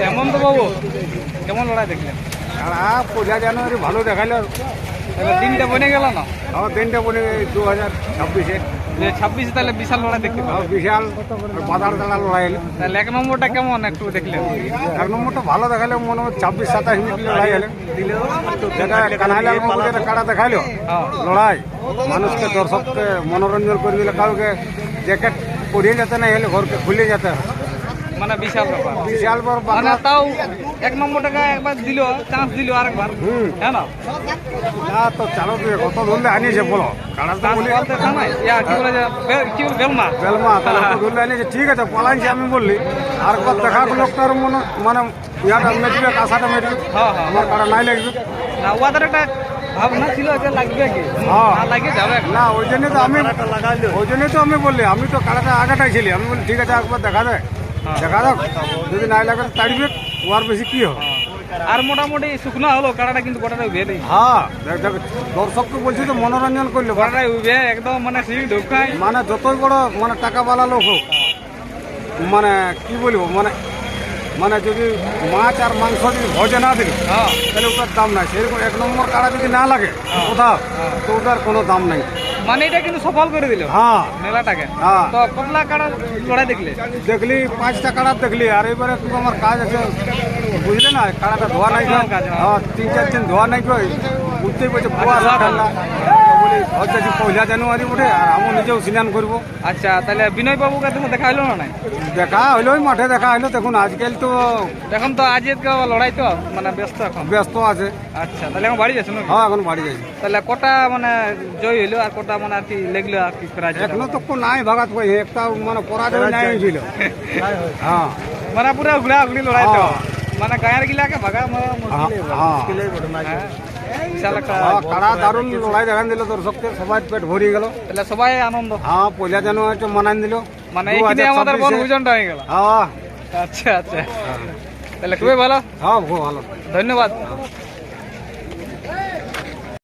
হেমন্ত বাবু কেমন লড়াই দেখলেন? আর 1 জানুয়ারি ভালো দেখালো। এবার দিনটা বনে গেল না? আমার দিনটা বলে 2026-এ 26 তাহলে বিশাল লড়াই দেখতে পেলাম। বিশাল বাজার দাঁড়া লড়াই হলো। তাহলে 1 নম্বরটা কেমন একটু দেখলেন? 1 নম্বরটা ভালো দেখালো, মনে হয় 26-27 মিনিট লড়াই হলো। যেটা কানাইলাল বাবু যেটা কাড়া দেখাইলো লড়াই, মানুষকে দর্শককে মনোরঞ্জন করে দিলে, কাউকে জ্যাকেট পরিয়ে যেতে না হলে ঘরকে খুলে যেতে হবে। মানে বিশাল ব্যাপার। বিশাল বড় মানে তাও 1 নম্বরটাকে একবার দিল, চান্স দিল আরেকবার, হ্যাঁ না? না তো চালক কত ধরলে আনিয়েছে বলো, কাড়া তো বলি বলতে থামাই কি বলে যে কি বলে বেলমা বেলমা তাহলে কত ধরলে আনিয়েছে। ঠিক আছে পলাইছি আমি বললি, আরেকবার দেখা লোকটার মনে মানে ইয়াটা মেটবে, কাঁসাটা মেটবে, হ্যাঁ হ্যাঁ আমার কাড়া নাই লাগবে না, ওদের একটা ভাবনা ছিল যে লাগবে কি হ্যাঁ। না লাগে যাবে না ওই জন্যই তো আমি বললি, আমি তো কাড়াটা আগাটাই ছিলি, আমি বলি ঠিক আছে একবার দেখা দেয়, দেখা যাক, যদি নাই লাগে তাড়িবে, ওর বেশি কি হবে। আর মোটামুটি শুকনো হলো কাড়াটা, কিন্তু গোটাটা উঠে নেই। হ্যাঁ দেখ দর্শককে বলছি তো মনোরঞ্জন করলো, গোটাটা উঠে একদম মানে সিঁড়ি ঢুকায়। মানে যতই বড় মানে টাকাওয়ালা লোক হোক, মানে কি বলবো, মানে মানে যদি মাছ আর মাংস যদি ভজে না দিল হ্যাঁ তাহলে ওটার দাম নাই। সেরকম 1 নম্বর কাড়া যদি না লাগে কোথাও, তো ওটার কোনো দাম নাই। মানে এটা কিন্তু সফল করে দিল হ্যাঁ মেলাটাকে। হ্যাঁ তো কতলা কাড়া লড়াই দেখলে? দেখলি 5টা কাড়া দেখলি, আর এবারে একটু আমার কাজ আছে, বুঝলে না, কাড়াটা ধোয়া নাই গো। কাজ, হ্যাঁ। হ্যাঁ 3-4 দিন ধোয়া নাই গো, বুঝতেই পারছি কুয়াশা ঠান্ডা। বলি হচ্ছে 1 জানুয়ারি উঠে, আর আমি নিজেও স্নান করবো। আচ্ছা তাহলে বিনয় বাবুকে তুমি দেখা হলো না? নাই দেখা হইলো, ওই মাঠে দেখা হইলো। দেখুন আজকাল তো এখন তো আজকে লড়াই তো মানে ব্যস্ত এখন। ব্যস্ত আছে। আচ্ছা তাহলে এখন বাড়ি যাচ্ছ নাকি? হ্যাঁ এখন বাড়ি যাই। তাহলে কটা মানে জয় হইলো আর কটা মানে আর কি লেগলো আর কি প্রাইজ? এখনো তো নাই ভাগাত পাই, একটা মানে পরাজয় নাই হয়েছিল। হ্যাঁ মানে পুরো ঘুরা ঘুরি লড়াই তো, হ্যাঁ। মানে গায়ের গিলাকে ভাগা মানে হ্যাঁ বিশাল একটা। কাড়া দারুণ লড়াই দেখান দিল, দর্শকদের সবাই পেট ভরিয়ে গেল। তাহলে সবাই আনন্দ। হ্যাঁ 1 জানুয়ারি মানান দিল। মানে এইখানে আমাদের বনভোজনটা হয়ে গেল। হ্যাঁ আচ্ছা আচ্ছা তাহলে খুবই ভালো, হ্যাঁ খুব ভালো। ধন্যবাদ।